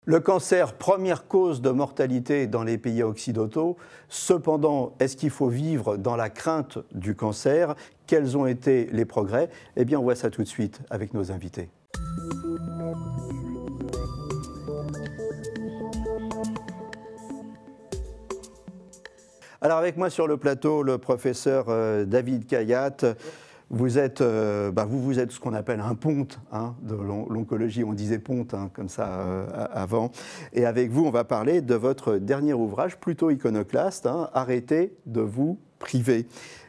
Le cancer, première cause de mortalité dans les pays occidentaux. Cependant, est-ce qu'il faut vivre dans la crainte du cancer? Quels ont été les progrès? Eh bien, on voit ça tout de suite avec nos invités. Alors avec moi sur le plateau, le professeur David Khayat. Vous êtes ce qu'on appelle un ponte de l'oncologie, on disait ponte comme ça avant. Et avec vous, on va parler de votre dernier ouvrage, plutôt iconoclaste, Arrêtez de vous priver.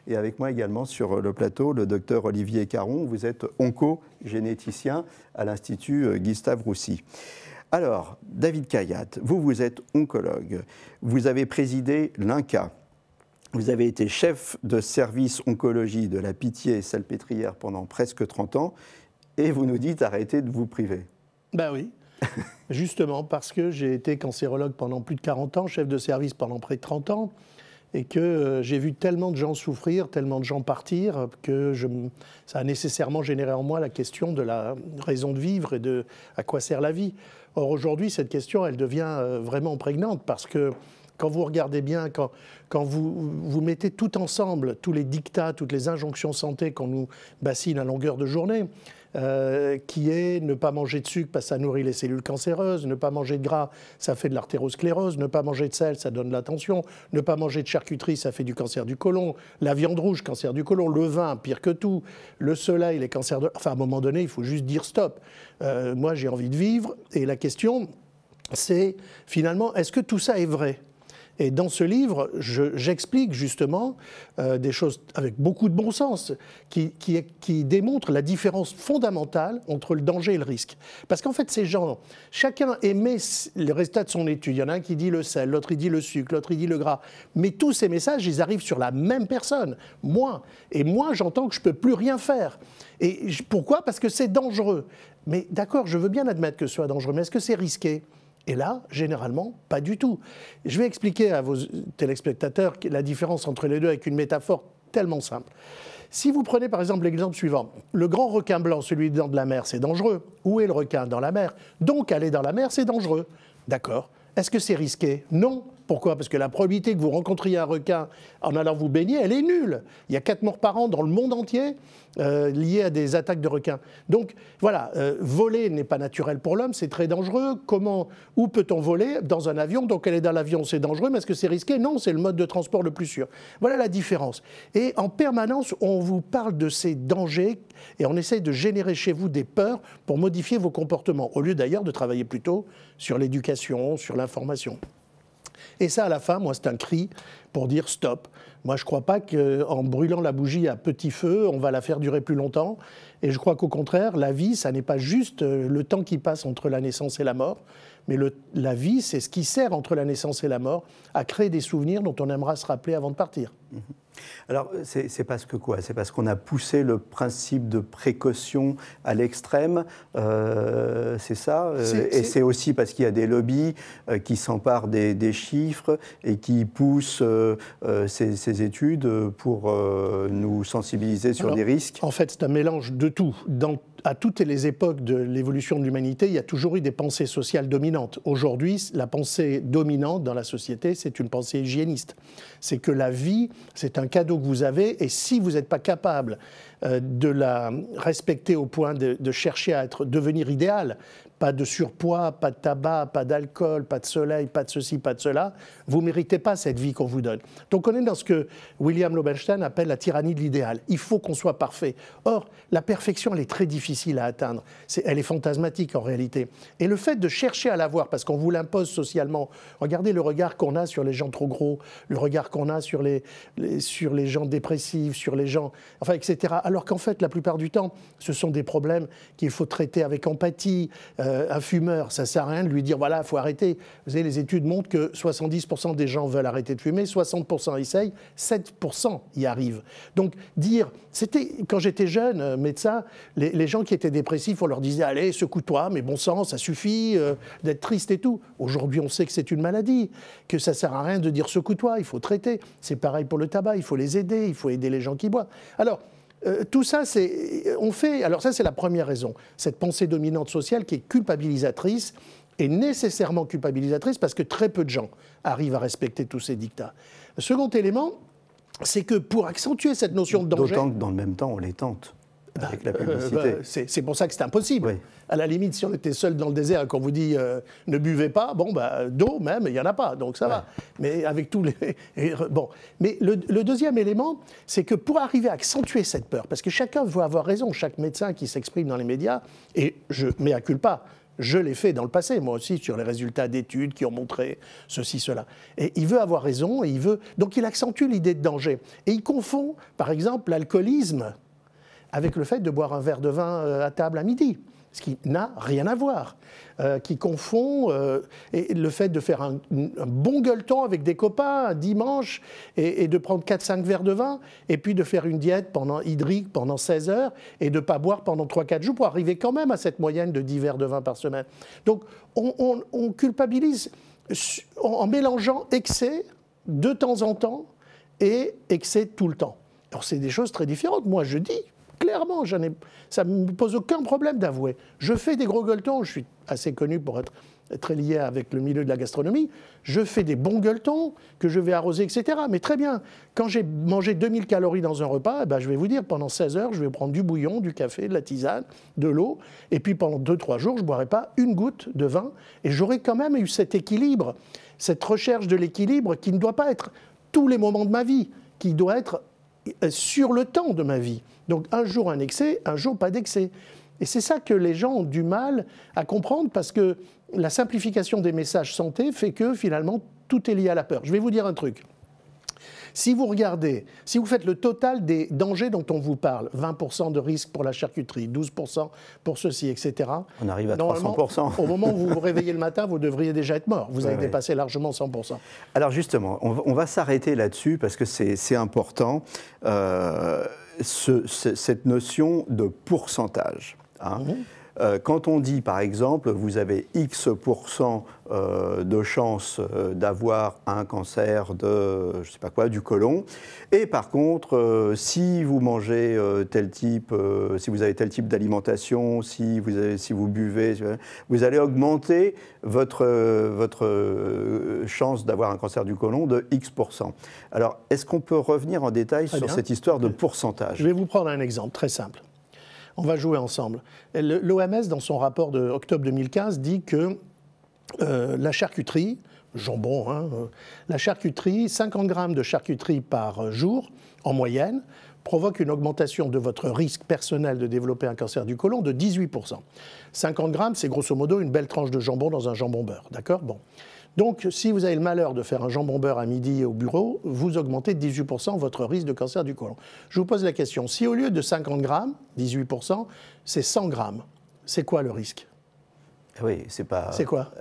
Et avec moi également sur le plateau, le docteur Olivier Caron, vous êtes oncogénéticien à l'Institut Gustave Roussy. Alors, David Khayat, vous êtes oncologue, vous avez présidé l'INCa. Vous avez été chef de service oncologie de la Pitié-Salpêtrière pendant presque 30 ans et vous nous dites arrêtez de vous priver. Ben oui, justement parce que j'ai été cancérologue pendant plus de 40 ans, chef de service pendant près de 30 ans et que j'ai vu tellement de gens souffrir, tellement de gens partir que ça a nécessairement généré en moi la question de la raison de vivre et de à quoi sert la vie. Or aujourd'hui, cette question, elle devient vraiment prégnante parce que quand vous regardez bien, quand vous mettez tout ensemble, tous les dictats, toutes les injonctions santé qu'on nous bassine à longueur de journée, qui est ne pas manger de sucre parce que ça nourrit les cellules cancéreuses, ne pas manger de gras, ça fait de l'artérosclérose, ne pas manger de sel, ça donne de la tension, ne pas manger de charcuterie, ça fait du cancer du côlon, la viande rouge, cancer du côlon, le vin, pire que tout, le soleil, les cancers de... Enfin, à un moment donné, il faut juste dire stop. Moi, j'ai envie de vivre, et la question, c'est finalement, est-ce que tout ça est vrai ? Et dans ce livre, j'explique justement des choses avec beaucoup de bon sens qui démontrent la différence fondamentale entre le danger et le risque. Parce qu'en fait, ces gens, chacun émet les résultats de son étude. Il y en a un qui dit le sel, l'autre il dit le sucre, l'autre il dit le gras. Mais tous ces messages, ils arrivent sur la même personne, moi. Et moi, j'entends que je ne peux plus rien faire. Et pourquoi ? Parce que c'est dangereux. Mais d'accord, je veux bien admettre que ce soit dangereux, mais est-ce que c'est risqué ? Et là, généralement, pas du tout. Je vais expliquer à vos téléspectateurs la différence entre les deux avec une métaphore tellement simple. Si vous prenez par exemple l'exemple suivant, le grand requin blanc, celui dans de la mer, c'est dangereux. Où est le requin ? Dans la mer. Donc aller dans la mer, c'est dangereux. D'accord. Est-ce que c'est risqué ? Non. Pourquoi ? Parce que la probabilité que vous rencontriez un requin en allant vous baigner, elle est nulle. Il y a 4 morts par an dans le monde entier liées à des attaques de requins. Donc voilà, voler n'est pas naturel pour l'homme, c'est très dangereux. Où peut-on voler ? Dans un avion. Donc aller dans l'avion, c'est dangereux, mais est-ce que c'est risqué ? Non, c'est le mode de transport le plus sûr. Voilà la différence. Et en permanence, on vous parle de ces dangers et on essaye de générer chez vous des peurs pour modifier vos comportements, au lieu d'ailleurs de travailler plutôt sur l'éducation, sur l'information. Et ça, à la fin, moi, c'est un cri pour dire stop. Moi, je ne crois pas qu'en brûlant la bougie à petit feu, on va la faire durer plus longtemps. Et je crois qu'au contraire, la vie, ça n'est pas juste le temps qui passe entre la naissance et la mort, mais la vie, c'est ce qui sert entre la naissance et la mort à créer des souvenirs dont on aimera se rappeler avant de partir. Alors, c'est parce que quoi ? C'est parce qu'on a poussé le principe de précaution à l'extrême, c'est ça ? Et c'est aussi parce qu'il y a des lobbies qui s'emparent des chiffres et qui poussent ces études pour nous sensibiliser sur les risques ? En fait, c'est un mélange de tout. À toutes les époques de l'évolution de l'humanité, il y a toujours eu des pensées sociales dominantes. Aujourd'hui, la pensée dominante dans la société, c'est une pensée hygiéniste. C'est que la vie, c'est un cadeau que vous avez, et si vous n'êtes pas capable de la respecter au point de chercher à devenir idéal, pas de surpoids, pas de tabac, pas d'alcool, pas de soleil, pas de ceci, pas de cela, vous ne méritez pas cette vie qu'on vous donne. Donc on est dans ce que William Lobenstein appelle la tyrannie de l'idéal. Il faut qu'on soit parfait. Or, la perfection, elle est très difficile à atteindre. Elle est fantasmatique en réalité. Et le fait de chercher à l'avoir, parce qu'on vous l'impose socialement, regardez le regard qu'on a sur les gens trop gros, le regard qu'on a sur les gens dépressifs, sur les gens, enfin, etc. Alors qu'en fait, la plupart du temps, ce sont des problèmes qu'il faut traiter avec empathie. Un fumeur, ça ne sert à rien de lui dire voilà, il faut arrêter. Vous savez, les études montrent que 70% des gens veulent arrêter de fumer, 60% essayent, 7% y arrivent. Donc quand j'étais jeune médecin, les gens qui étaient dépressifs, on leur disait allez, secoue-toi, mais bon sang, ça suffit d'être triste et tout. Aujourd'hui, on sait que c'est une maladie, que ça ne sert à rien de dire secoue-toi, il faut traiter. C'est pareil pour le tabac, il faut les aider, il faut aider les gens qui boivent. Alors, tout ça, alors ça c'est la première raison, cette pensée dominante sociale qui est culpabilisatrice est nécessairement culpabilisatrice parce que très peu de gens arrivent à respecter tous ces dictats. Le second élément, c'est que pour accentuer cette notion de danger... D'autant que dans le même temps, on les tente avec la publicité. C'est pour ça que c'est impossible. Oui. À la limite, si on était seul dans le désert et qu'on vous dit ne buvez pas, bon, d'eau même, il n'y en a pas, donc ça va. Mais avec tous les... Bon. Mais le deuxième élément, c'est que pour arriver à accentuer cette peur, parce que chacun veut avoir raison, chaque médecin qui s'exprime dans les médias, et je mea culpa, je l'ai fait dans le passé, moi aussi, sur les résultats d'études qui ont montré ceci, cela. Et il veut avoir raison, et donc il accentue l'idée de danger. Et il confond, par exemple, l'alcoolisme avec le fait de boire un verre de vin à table à midi, ce qui n'a rien à voir, qui confond et le fait de faire un bon gueuleton avec des copains un dimanche et de prendre 4-5 verres de vin, et puis de faire une diète hydrique pendant 16 heures et de ne pas boire pendant 3-4 jours pour arriver quand même à cette moyenne de 10 verres de vin par semaine. Donc on culpabilise en mélangeant excès de temps en temps et excès tout le temps. Alors c'est des choses très différentes. Moi je dis, clairement, ça ne me pose aucun problème d'avouer. Je fais des gros gueuletons, je suis assez connu pour être très lié avec le milieu de la gastronomie, je fais des bons gueuletons que je vais arroser, etc. Mais très bien, quand j'ai mangé 2000 calories dans un repas, je vais vous dire, pendant 16 heures, je vais prendre du bouillon, du café, de la tisane, de l'eau, et puis pendant 2-3 jours, je ne boirai pas une goutte de vin, et j'aurai quand même eu cet équilibre, cette recherche de l'équilibre qui ne doit pas être tous les moments de ma vie, qui doit être sur le temps de ma vie. Donc un jour un excès, un jour pas d'excès. Et c'est ça que les gens ont du mal à comprendre parce que la simplification des messages santé fait que finalement tout est lié à la peur. Je vais vous dire un truc. Si vous regardez, si vous faites le total des dangers dont on vous parle, 20% de risque pour la charcuterie, 12% pour ceci, etc. On arrive à 300%. Au moment où vous vous réveillez le matin, vous devriez déjà être mort. Vous avez dépassé largement 100%. Alors justement, on va s'arrêter là-dessus parce que c'est important, cette notion de pourcentage. Hein. Quand on dit, par exemple, vous avez X% de chance d'avoir un cancer de, je sais pas quoi, du côlon, et par contre, si vous mangez tel type, si vous avez tel type d'alimentation, si vous buvez, vous allez augmenter votre chance d'avoir un cancer du côlon de X%. Alors, est-ce qu'on peut revenir en détail sur cette histoire de pourcentage ? Je vais vous prendre un exemple très simple. On va jouer ensemble. L'OMS, dans son rapport de octobre 2015, dit que la charcuterie, jambon, la charcuterie, 50 grammes de charcuterie par jour, en moyenne, provoque une augmentation de votre risque personnel de développer un cancer du côlon de 18%. 50 grammes, c'est grosso modo une belle tranche de jambon dans un jambon beurre, d'accord ? Bon. Donc, si vous avez le malheur de faire un jambon beurre à midi au bureau, vous augmentez de 18% votre risque de cancer du côlon. Je vous pose la question, si au lieu de 50 grammes, 18%, c'est 100 grammes, c'est quoi le risque ? Oui, c'est pas... C'est quoi ?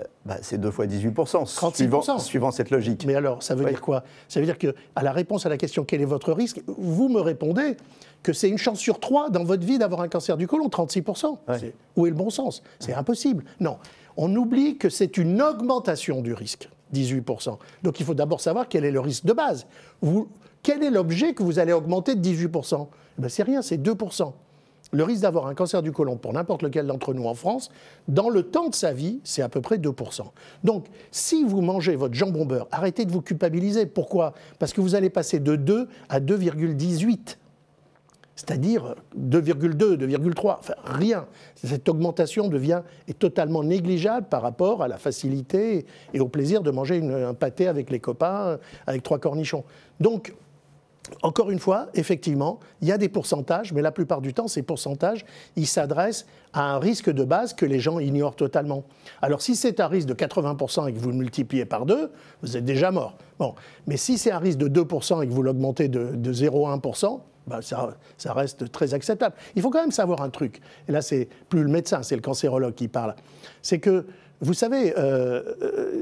C'est 2 fois 18%, 36%. Suivant cette logique. Mais alors, ça veut dire quoi ? Ça veut dire qu'à la réponse à la question « Quel est votre risque ?», vous me répondez que c'est une chance sur 3 dans votre vie d'avoir un cancer du côlon, 36%. Ouais. Où est le bon sens ? C'est impossible. Non. On oublie que c'est une augmentation du risque, 18%. Donc il faut d'abord savoir quel est le risque de base. Quel est l'objet que vous allez augmenter de 18% ? C'est rien, c'est 2%. Le risque d'avoir un cancer du côlon pour n'importe lequel d'entre nous en France, dans le temps de sa vie, c'est à peu près 2%. Donc, si vous mangez votre jambon beurre, arrêtez de vous culpabiliser. Pourquoi ? Parce que vous allez passer de 2 à 2,18. C'est-à-dire 2,2, 2,3, enfin rien. Cette augmentation est totalement négligeable par rapport à la facilité et au plaisir de manger un pâté avec les copains, avec 3 cornichons. Donc, encore une fois, effectivement, il y a des pourcentages, mais la plupart du temps, ces pourcentages, ils s'adressent à un risque de base que les gens ignorent totalement. Alors, si c'est un risque de 80% et que vous le multipliez par 2, vous êtes déjà mort. Bon. Mais si c'est un risque de 2% et que vous l'augmentez de 0,1%, ça reste très acceptable. Il faut quand même savoir un truc, et là, c'est plus le médecin, c'est le cancérologue qui parle, c'est que, vous savez,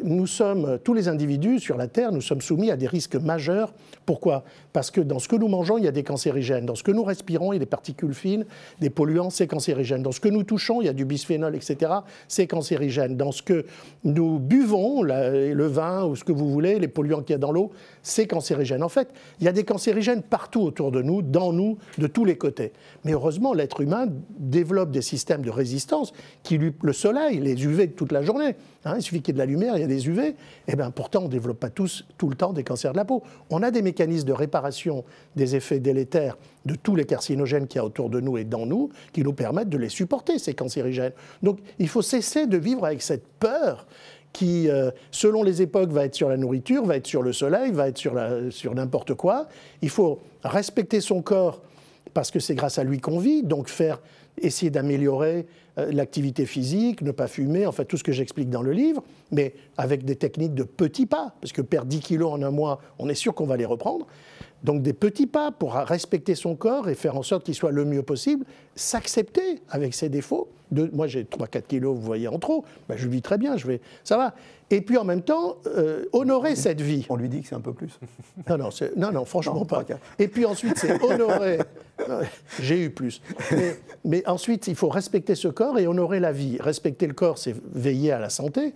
nous sommes, tous les individus sur la Terre, nous sommes soumis à des risques majeurs. Pourquoi ? Parce que dans ce que nous mangeons, il y a des cancérigènes. Dans ce que nous respirons, il y a des particules fines, des polluants, c'est cancérigène. Dans ce que nous touchons, il y a du bisphénol, etc., c'est cancérigène. Dans ce que nous buvons, le vin ou ce que vous voulez, les polluants qu'il y a dans l'eau, c'est cancérigène. En fait, il y a des cancérigènes partout autour de nous, dans nous, de tous les côtés. Mais heureusement, l'être humain développe des systèmes de résistance qui le soleil, les UV de toute la journée. Hein, il suffit qu'il y ait de la lumière, il y a des UV. Et bien, pourtant, on ne développe pas tous, tout le temps, des cancers de la peau. On a des mécanismes de réparation des effets délétères de tous les carcinogènes qu'il y a autour de nous et dans nous, qui nous permettent de les supporter, ces cancérigènes. Donc, il faut cesser de vivre avec cette peur qui, selon les époques, va être sur la nourriture, va être sur le soleil, va être sur n'importe quoi. Il faut respecter son corps parce que c'est grâce à lui qu'on vit, donc essayer d'améliorer l'activité physique, ne pas fumer, enfin tout ce que j'explique dans le livre, mais avec des techniques de petits pas, parce que perdre 10 kilos en un mois, on est sûr qu'on va les reprendre. Donc des petits pas pour respecter son corps et faire en sorte qu'il soit le mieux possible, s'accepter avec ses défauts. Moi j'ai 3-4 kilos, vous voyez, en trop, ben, je vis très bien, ça va. Et puis en même temps, honorer cette vie. On lui dit que c'est un peu plus. Non, franchement pas. Et puis ensuite, c'est honorer. J'ai eu plus. Mais ensuite, il faut respecter ce corps et honorer la vie. Respecter le corps, c'est veiller à la santé.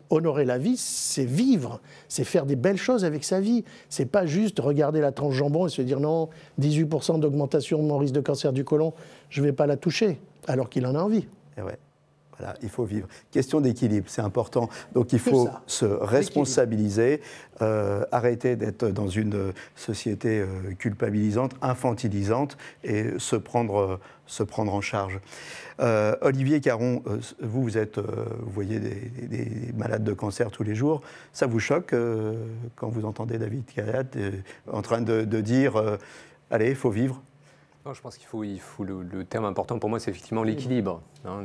Honorer la vie, c'est vivre. C'est faire des belles choses avec sa vie. C'est pas juste regarder la tranche jambon et se dire non, 18% d'augmentation de mon risque de cancer du côlon, je vais pas la toucher, alors qu'il en a envie. Et ouais. Voilà, il faut vivre. Question d'équilibre, c'est important. Donc il faut se responsabiliser, arrêter d'être dans une société culpabilisante, infantilisante et se prendre en charge. Olivier Caron, vous voyez des malades de cancer tous les jours. Ça vous choque quand vous entendez David Kayat en train de dire allez, il faut vivre? Non, je pense qu'il faut le terme important pour moi, c'est effectivement l'équilibre, hein,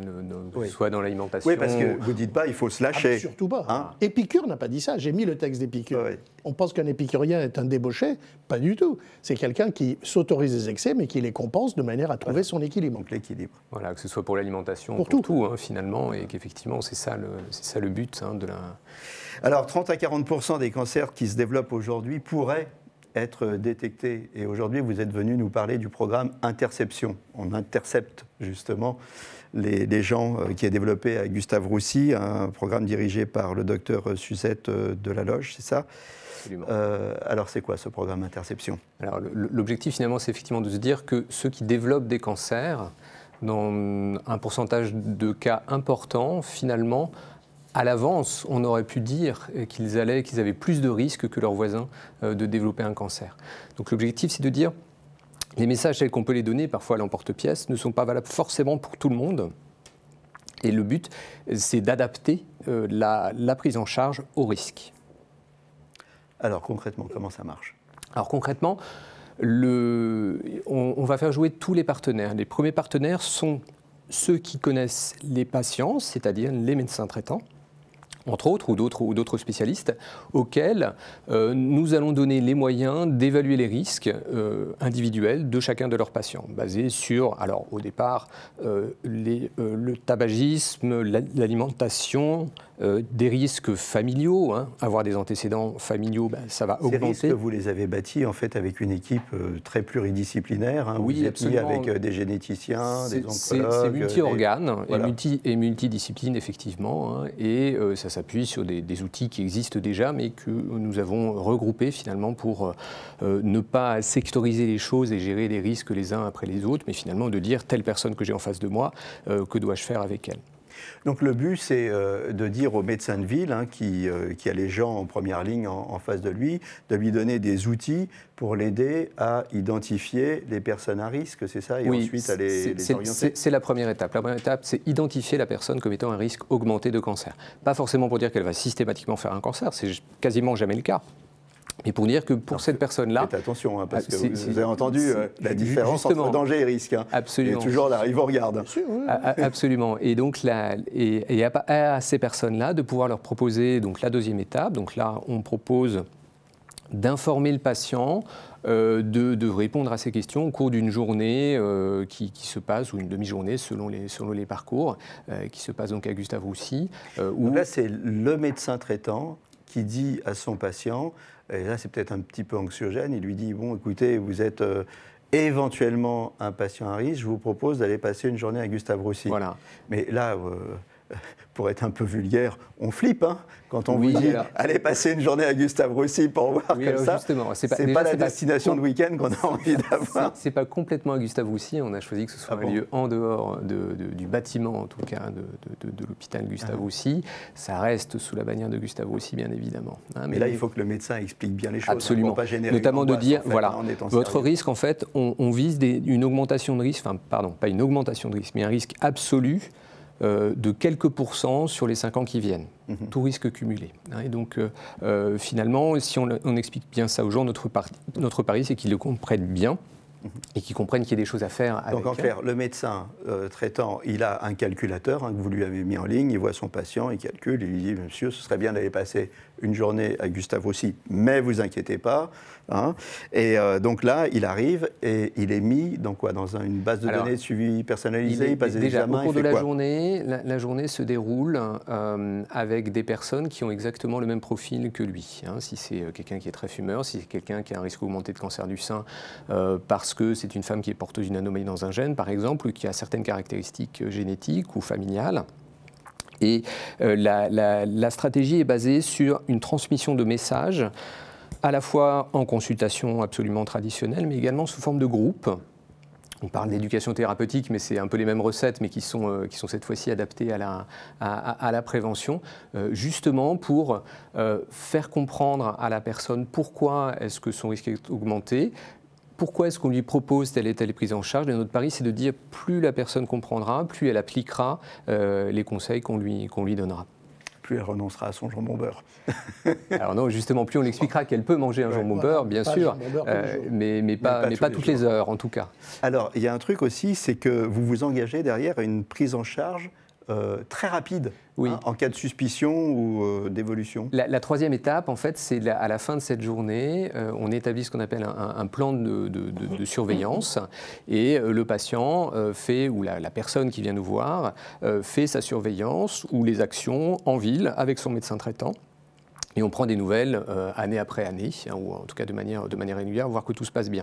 que ce soit dans l'alimentation. Oui, parce que vous ne dites pas il faut se lâcher. Ah, surtout pas. Hein, Épicure n'a pas dit ça. J'ai mis le texte d'Épicure. Oui. On pense qu'un épicurien est un débauché. Pas du tout. C'est quelqu'un qui s'autorise des excès, mais qui les compense de manière à trouver son équilibre. Donc l'équilibre. Voilà, que ce soit pour l'alimentation, pour tout hein, finalement, et qu'effectivement, c'est ça le but hein, de la... Alors, 30 à 40% des cancers qui se développent aujourd'hui pourraient être détectés. Et aujourd'hui, vous êtes venu nous parler du programme Interception. On intercepte justement les gens qui est développé à Gustave Roussy, un programme dirigé par le docteur Suzette Delaloge, c'est ça? Absolument. Alors, c'est quoi ce programme Interception? Alors, l'objectif, finalement, c'est effectivement de se dire que ceux qui développent des cancers, dans un pourcentage de cas important, finalement, à l'avance, on aurait pu dire qu'ils avaient plus de risques que leurs voisins de développer un cancer. Donc l'objectif, c'est de dire les messages tels qu'on peut les donner, parfois à l'emporte-pièce, ne sont pas valables forcément pour tout le monde. Et le but, c'est d'adapter la prise en charge au risque. Alors concrètement, comment ça marche? Alors concrètement, on va faire jouer tous les partenaires. Les premiers partenaires sont ceux qui connaissent les patients, c'est-à-dire les médecins traitants, entre autres, ou d'autres spécialistes, auxquels nous allons donner les moyens d'évaluer les risques individuels de chacun de leurs patients, basés sur, alors au départ, le tabagisme, l'alimentation, des risques familiaux, hein. Avoir des antécédents familiaux, ça va augmenter. Ces risques, vous les avez bâtis en fait avec une équipe très pluridisciplinaire. Hein. Oui, vous absolument. Êtes mis avec des généticiens, des oncologues. C'est multi-organes voilà. et multidisciplines, effectivement. Hein, et ça s'appuie sur des outils qui existent déjà, mais que nous avons regroupés finalement pour ne pas sectoriser les choses et gérer les risques les uns après les autres, mais finalement de dire telle personne que j'ai en face de moi, que dois-je faire avec elle? Donc le but, c'est de dire au médecin de ville, hein, qui a les gens en première ligne en face de lui donner des outils pour l'aider à identifier les personnes à risque, c'est ça? Et oui, ensuite à les orienter? C'est la première étape. La première étape, c'est identifier la personne comme étant un risque augmenté de cancer. Pas forcément pour dire qu'elle va systématiquement faire un cancer, c'est quasiment jamais le cas. Et pour dire que pour cette personne-là... Faites attention, hein, parce que vous avez entendu la différence entre danger et risque. Hein. Absolument. Et toujours là, ils vous regardent. Absolument. Et donc, à ces personnes-là, de pouvoir leur proposer donc, la deuxième étape. Donc là, on propose d'informer le patient, de répondre à ces questions au cours d'une journée qui se passe, ou une demi-journée selon les parcours, qui se passe donc à Gustave Roussy. Donc là, c'est le médecin traitant qui dit à son patient, et là c'est peut-être un petit peu anxiogène, il lui dit, bon écoutez, vous êtes éventuellement un patient à risque, je vous propose d'aller passer une journée à Gustave Roussy. Voilà. Mais là, pour être un peu vulgaire, on flippe hein, quand on vous dit allez passer une journée à Gustave Roussy pour voir comme ça. C'est pas la destination de week-end qu'on a envie d'avoir. C'est pas complètement à Gustave Roussy. On a choisi que ce soit un lieu en dehors du bâtiment, en tout cas, de l'hôpital Gustave Roussy. Ça reste sous la bannière de Gustave Roussy, bien évidemment. Hein, mais là, il faut que le médecin explique bien les choses. Absolument. Pour pas générer notamment de dire, en fait, voilà, votre sérieux. risque, en fait, on vise une augmentation de risque, enfin, pardon, pas une augmentation de risque, mais un risque absolu de quelques pourcents sur les 5 ans qui viennent, tout risque cumulé. Et donc, finalement, si on explique bien ça aux gens, notre pari, c'est qu'ils le comprennent bien et qu'ils comprennent qu'il y a des choses à faire avec. Donc, en clair, le médecin traitant, il a un calculateur que vous lui avez mis en ligne, il voit son patient, il calcule, il lui dit « Monsieur, ce serait bien d'aller passer une journée à Gustave Roussy, mais vous inquiétez pas. Hein » Et donc là, il arrive et il est mis dans quoi? Dans une base de données de suivi personnalisé, il passe des examens, au cours il fait de la quoi? journée, la journée se déroule avec des personnes qui ont exactement le même profil que lui. Hein. Si c'est quelqu'un qui est très fumeur, si c'est quelqu'un qui a un risque augmenté de cancer du sein parce que c'est une femme qui est porteuse d'une anomalie dans un gène, par exemple, ou qui a certaines caractéristiques génétiques ou familiales. Et la stratégie est basée sur une transmission de messages, à la fois en consultation absolument traditionnelle, mais également sous forme de groupe. On parle d'éducation thérapeutique, mais c'est un peu les mêmes recettes, mais qui sont cette fois-ci adaptées à la prévention, justement pour faire comprendre à la personne pourquoi est-ce que son risque est augmenté, pourquoi est-ce qu'on lui propose telle et telle prise en charge. Et notre pari, c'est de dire plus la personne comprendra, plus elle appliquera les conseils qu'on lui donnera. Plus elle renoncera à son jambon beurre. Alors non, justement, plus on l'expliquera qu'elle peut manger un jambon beurre, bien sûr, mais pas toutes les heures, en tout cas. Alors, il y a un truc aussi, c'est que vous vous engagez derrière à une prise en charge très rapide, oui. En cas de suspicion ou d'évolution. La troisième étape, en fait, c'est à la fin de cette journée, on établit ce qu'on appelle un plan de surveillance, et le patient fait, ou la personne qui vient nous voir, fait sa surveillance ou les actions en ville avec son médecin traitant. Et on prend des nouvelles année après année, hein, ou en tout cas de manière régulière, voir que tout se passe bien.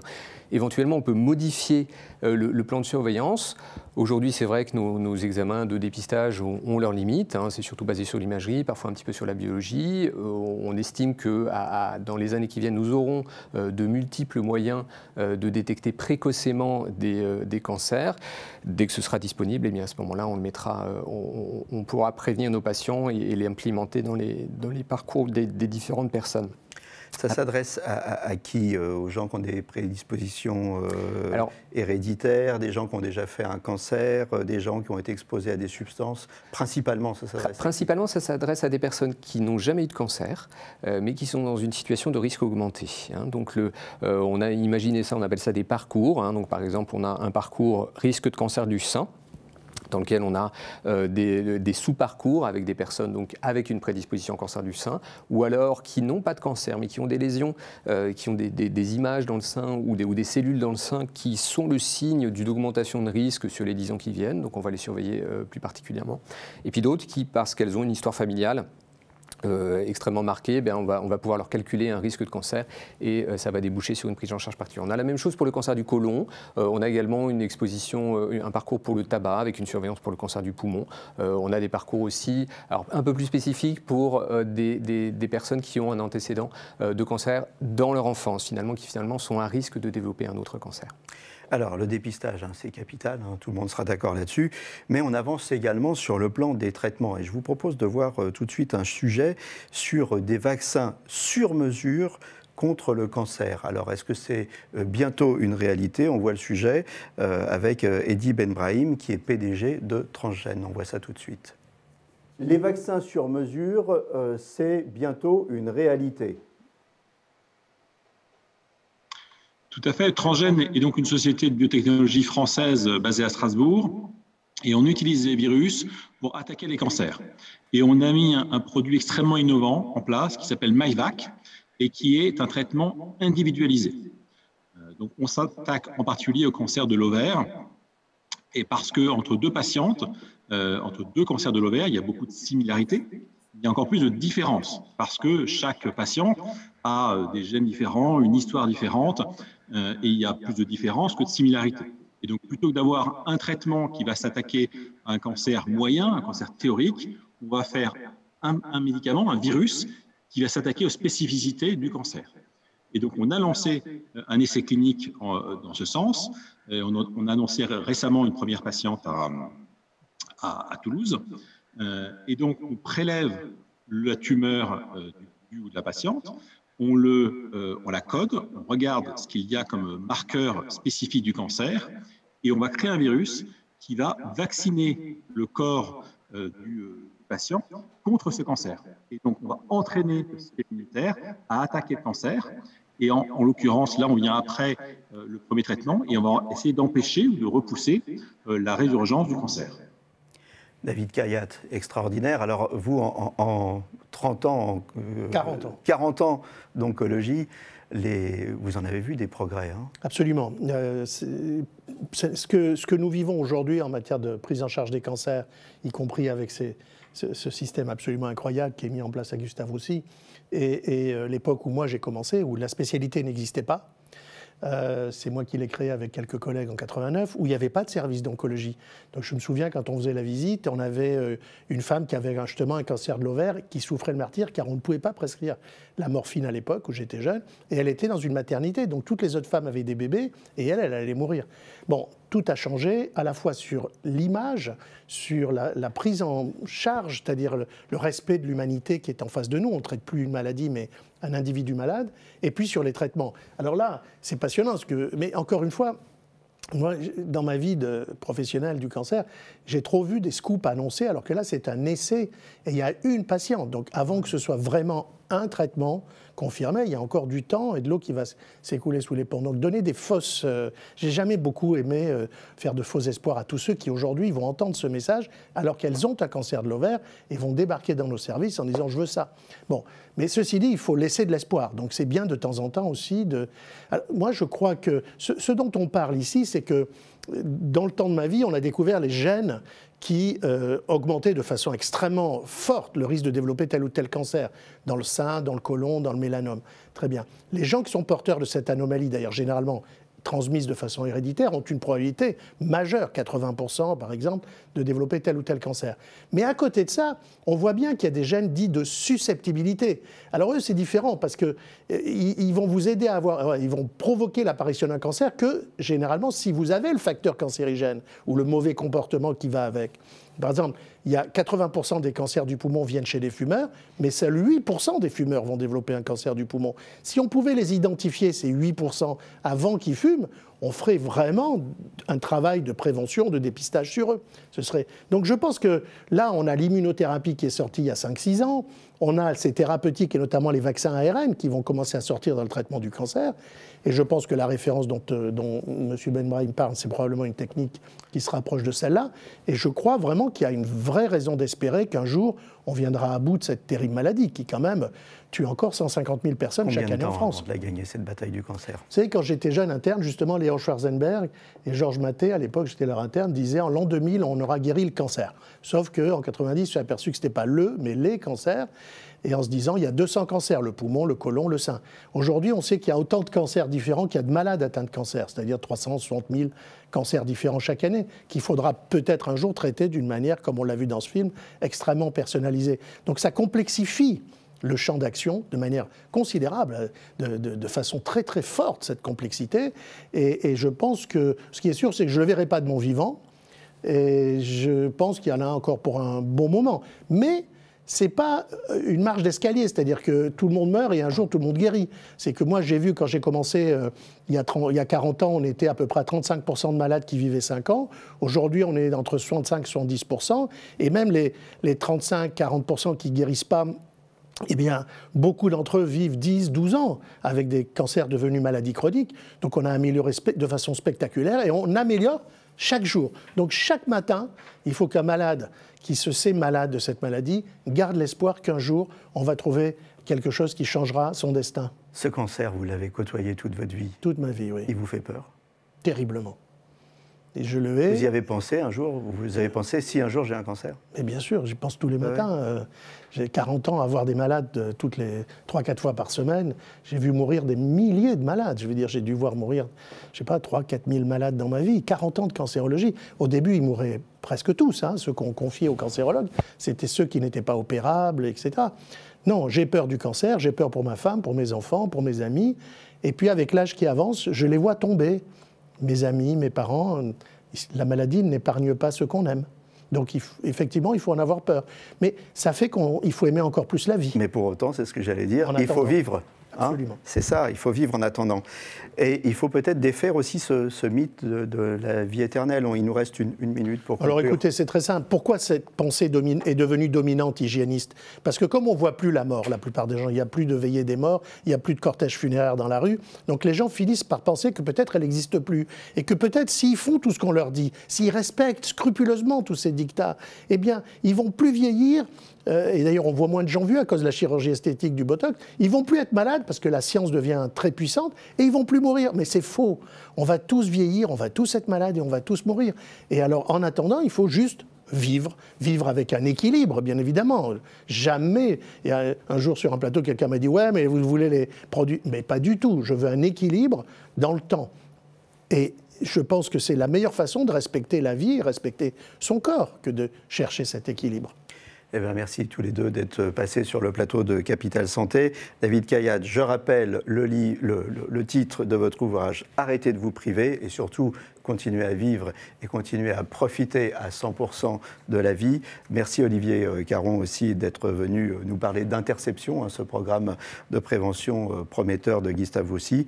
Éventuellement, on peut modifier le plan de surveillance. Aujourd'hui, c'est vrai que nos examens de dépistage ont leurs limites. Hein, c'est surtout basé sur l'imagerie, parfois un petit peu sur la biologie. On estime que dans les années qui viennent, nous aurons de multiples moyens de détecter précocement des cancers. Dès que ce sera disponible, eh bien, à ce moment-là, on le mettra, on pourra prévenir nos patients et les implémenter dans les parcours des différentes personnes. Ça s'adresse à qui? Aux gens qui ont des prédispositions héréditaires, des gens qui ont déjà fait un cancer, des gens qui ont été exposés à des substances? Principalement, ça s'adresse Principalement, ça s'adresse à des personnes qui n'ont jamais eu de cancer, mais qui sont dans une situation de risque augmenté. Hein. Donc, on a imaginé ça, on appelle ça des parcours. Hein. Donc, par exemple, on a un parcours risque de cancer du sein, dans lequel on a des sous-parcours avec des personnes donc, avec une prédisposition au cancer du sein, ou alors qui n'ont pas de cancer, mais qui ont des lésions, qui ont des images dans le sein ou des cellules dans le sein qui sont le signe d'une augmentation de risque sur les 10 ans qui viennent, donc on va les surveiller plus particulièrement. Et puis d'autres qui, parce qu'elles ont une histoire familiale, extrêmement marquée, ben on va pouvoir leur calculer un risque de cancer et ça va déboucher sur une prise en charge particulière. On a la même chose pour le cancer du côlon, on a également une exposition, un parcours pour le tabac avec une surveillance pour le cancer du poumon. On a des parcours aussi alors, un peu plus spécifiques pour des personnes qui ont un antécédent de cancer dans leur enfance, qui finalement sont à risque de développer un autre cancer. Alors, le dépistage, c'est capital, tout le monde sera d'accord là-dessus, mais on avance également sur le plan des traitements. Et je vous propose de voir tout de suite un sujet sur des vaccins sur mesure contre le cancer. Alors, est-ce que c'est bientôt une réalité? On voit le sujet avec Eddy Benbrahim, qui est PDG de Transgène. On voit ça tout de suite. Les vaccins sur mesure, c'est bientôt une réalité. Tout à fait. Transgène est donc une société de biotechnologie française basée à Strasbourg et on utilise les virus pour attaquer les cancers. Et on a mis un produit extrêmement innovant en place qui s'appelle myvac et qui est un traitement individualisé. Donc on s'attaque en particulier au cancer de l'ovaire et parce qu'entre deux patientes, entre deux cancers de l'ovaire, il y a beaucoup de similarités. Il y a encore plus de différences parce que chaque patient a des gènes différents, une histoire différente et il y a plus de différences que de similarités. Et donc plutôt que d'avoir un traitement qui va s'attaquer un cancer moyen, un cancer théorique, on va faire un médicament, un virus, qui va s'attaquer aux spécificités du cancer. Et donc, on a lancé un essai clinique dans ce sens. On a annoncé récemment une première patiente à Toulouse. Et donc, on prélève la tumeur ou de la patiente, on la code, on regarde ce qu'il y a comme marqueur spécifique du cancer, et on va créer un virus qui va vacciner le corps du patient contre ce cancer. Et donc, on va entraîner le système immunitaire à attaquer le cancer. Et en l'occurrence, là, on vient après le premier traitement et on va essayer d'empêcher ou de repousser la résurgence du cancer. David Khayat, extraordinaire. Alors, vous, en 30 ans, 40 ans d'oncologie, vous en avez vu des progrès, hein? Absolument. Ce que nous vivons aujourd'hui en matière de prise en charge des cancers, y compris avec ce système absolument incroyable qui est mis en place à Gustave Roussy, et l'époque où moi j'ai commencé, où la spécialité n'existait pas. C'est moi qui l'ai créé avec quelques collègues en 89, où il n'y avait pas de service d'oncologie. Donc je me souviens, quand on faisait la visite, on avait une femme qui avait justement un cancer de l'ovaire, qui souffrait de martyre, car on ne pouvait pas prescrire la morphine à l'époque, où j'étais jeune, et elle était dans une maternité. Donc toutes les autres femmes avaient des bébés, et elle allait mourir. Bon, tout a changé, à la fois sur l'image, sur la prise en charge, c'est-à-dire le respect de l'humanité qui est en face de nous. On ne traite plus une maladie, mais un individu malade, et puis sur les traitements. Alors là, c'est passionnant, mais encore une fois, moi, dans ma vie professionnelle du cancer, j'ai trop vu des scoops annoncés, alors que là, c'est un essai, et il y a une patiente. Donc avant que ce soit vraiment un traitement confirmé, il y a encore du temps et de l'eau qui va s'écouler sous les ponts. Donc donner des fausses... j'ai jamais beaucoup aimé faire de faux espoirs à tous ceux qui aujourd'hui vont entendre ce message alors qu'elles ont un cancer de l'ovaire et vont débarquer dans nos services en disant « je veux ça ». Bon, mais ceci dit, il faut laisser de l'espoir. Donc c'est bien de temps en temps aussi de... Alors, moi, je crois que ce dont on parle ici, c'est que dans le temps de ma vie, on a découvert les gènes qui augmentaient de façon extrêmement forte le risque de développer tel ou tel cancer, dans le sein, dans le côlon, dans le mélanome. Très bien. Les gens qui sont porteurs de cette anomalie, d'ailleurs généralement transmises de façon héréditaire, ont une probabilité majeure, 80% par exemple, de développer tel ou tel cancer. Mais à côté de ça, on voit bien qu'il y a des gènes dits de susceptibilité. Alors eux, c'est différent parce qu'ils vont vous aider ils vont provoquer l'apparition d'un cancer que, généralement, si vous avez le facteur cancérigène ou le mauvais comportement qui va avec. Par exemple, il y a 80% des cancers du poumon viennent chez les fumeurs, mais seuls 8% des fumeurs vont développer un cancer du poumon. Si on pouvait les identifier, ces 8%, avant qu'ils fument, on ferait vraiment un travail de prévention, de dépistage sur eux. Donc je pense que là, on a l'immunothérapie qui est sortie il y a 5-6 ans, on a ces thérapeutiques et notamment les vaccins ARN qui vont commencer à sortir dans le traitement du cancer. Et je pense que la référence dont M. Benbrahim parle, c'est probablement une technique qui se rapproche de celle-là. Et je crois vraiment qu'il y a une vraie raison d'espérer qu'un jour, on viendra à bout de cette terrible maladie qui, quand même, tue encore 150 000 personnes chaque année en France. Combien de temps avant de la gagner, cette bataille du cancer? Vous savez, quand j'étais jeune interne, justement, Léon Schwarzenberg et Georges Mathé, à l'époque, j'étais leur interne, disaient en l'an 2000, on aura guéri le cancer. Sauf qu'en 90, je me suis aperçu que ce n'était pas mais les cancers. Et en se disant, il y a 200 cancers, le poumon, le côlon, le sein. Aujourd'hui, on sait qu'il y a autant de cancers différents qu'il y a de malades atteints de cancer, c'est-à-dire 360 000 cancers différents chaque année, qu'il faudra peut-être un jour traiter d'une manière, comme on l'a vu dans ce film, extrêmement personnalisée. Donc ça complexifie le champ d'action de manière considérable, de façon très très forte, cette complexité. Et je pense que, ce qui est sûr, c'est que je ne le verrai pas de mon vivant, et je pense qu'il y en a encore pour un bon moment. Mais ce n'est pas une marche d'escalier, c'est-à-dire que tout le monde meurt et un jour tout le monde guérit. C'est que moi j'ai vu quand j'ai commencé il y a 40 ans, on était à peu près à 35% de malades qui vivaient 5 ans. Aujourd'hui on est entre 65 et 70%. Et même les 35-40% qui ne guérissent pas, eh bien, beaucoup d'entre eux vivent 10-12 ans avec des cancers devenus maladies chroniques. Donc on a amélioré de façon spectaculaire et on améliore chaque jour. Donc chaque matin, il faut qu'un malade qui se sait malade de cette maladie garde l'espoir qu'un jour, on va trouver quelque chose qui changera son destin. Ce cancer, vous l'avez côtoyé toute votre vie? Toute ma vie, oui. Il vous fait peur? Terriblement. Et je le hais. Vous y avez pensé un jour? Vous avez pensé si un jour j'ai un cancer? Mais bien sûr, j'y pense tous les matins. J'ai 40 ans à voir des malades toutes les 3-4 fois par semaine. J'ai vu mourir des milliers de malades. Je veux dire, j'ai dû voir mourir, je sais pas, 3-4 000 malades dans ma vie. 40 ans de cancérologie. Au début, ils mouraient presque tous. Hein, ceux qu'on confiait aux cancérologues, c'était ceux qui n'étaient pas opérables, etc. Non, j'ai peur du cancer, j'ai peur pour ma femme, pour mes enfants, pour mes amis. Et puis, avec l'âge qui avance, je les vois tomber. Mes amis, mes parents, la maladie n'épargne pas ceux qu'on aime. Donc, effectivement, il faut en avoir peur. Mais ça fait qu'il faut aimer encore plus la vie. Mais pour autant, c'est ce que j'allais dire, il faut vivre. Absolument. C'est ça, il faut vivre en attendant. Et il faut peut-être défaire aussi ce mythe de la vie éternelle. Il nous reste une minute pour conclure. Alors écoutez, c'est très simple. Pourquoi cette pensée est devenue dominante hygiéniste? Parce que comme on ne voit plus la mort, la plupart des gens, il n'y a plus de veillée des morts, il n'y a plus de cortège funéraire dans la rue, donc les gens finissent par penser que peut-être elle n'existe plus. Et que peut-être s'ils font tout ce qu'on leur dit, s'ils respectent scrupuleusement tous ces dictats, eh bien, ils vont plus vieillir. Et d'ailleurs, on voit moins de gens vieux à cause de la chirurgie esthétique du Botox. Ils vont plus être malades parce que la science devient très puissante et ils vont plus mourir. Mais c'est faux. On va tous vieillir, on va tous être malades et on va tous mourir. Et alors, en attendant, il faut juste vivre avec un équilibre, bien évidemment. Jamais, il y a un jour sur un plateau, quelqu'un m'a dit « Ouais, mais vous voulez les produits… » Mais pas du tout. Je veux un équilibre dans le temps. Et je pense que c'est la meilleure façon de respecter la vie et respecter son corps que de chercher cet équilibre. Eh bien, merci tous les deux d'être passés sur le plateau de Capital Santé. David Kayat, je rappelle le titre de votre ouvrage « Arrêtez de vous priver » et surtout continuez à vivre et continuez à profiter à 100% de la vie. Merci Olivier Caron aussi d'être venu nous parler d'Interception, ce programme de prévention prometteur de Gustave Roussy.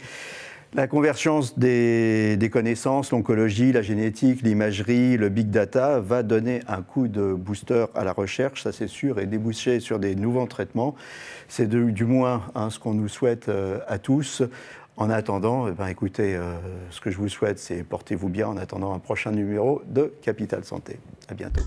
La convergence des connaissances, l'oncologie, la génétique, l'imagerie, le big data va donner un coup de booster à la recherche, ça c'est sûr, et déboucher sur des nouveaux traitements. C'est du moins ce qu'on nous souhaite à tous. En attendant, écoutez, ce que je vous souhaite, c'est portez-vous bien en attendant un prochain numéro de Capital Santé. À bientôt.